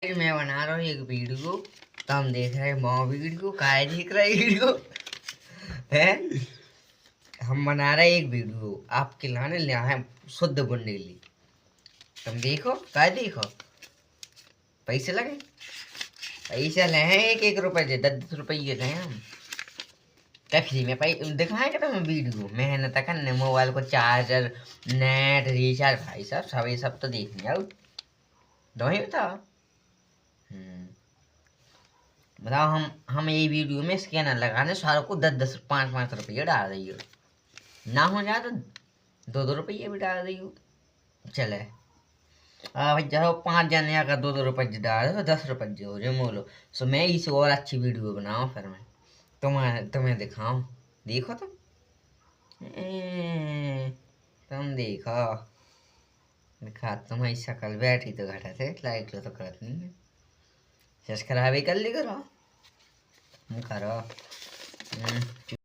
मैं बना रहा हूँ एक वीडियो। तो हम देख रहे हैं माँ वीडियो काय देख रहे वीडियो है। हम बना रहे एक वीडियो आपके लाने ले आए शुद्ध बुंदेली। तुम देखो काय देखो पैसे लगे पैसे ले हैं एक रुपए से 10 रुपये गए हम क्या फ्री में दिखाएंगे तो हम वीडियो मेहनत करने मोबाइल को चार्जर नेट रिचार्ज भाई साहब सब तो देखने आओ दो ही बताओ। बताओ हम ये वीडियो में स्कैनर लगाने सारों को 10-10 5-5 रुपये डाल दियो ना हो जाए तो 2-2 रुपये भी डाल दियो चले। भाई चलो 5 जने अगर 2-2 रुपये डाल तो 10 रुपये हो जाए मोलो। सो मैं इसे और अच्छी वीडियो बनाऊँ फिर मैं तुम्हें दिखाऊँ देखो तुम देखो दिखा तुम्हारी शक्ल बैठी तो घटा थे लाइक लो तो करत नहीं है सब्सक्राइब कर ली करो करो।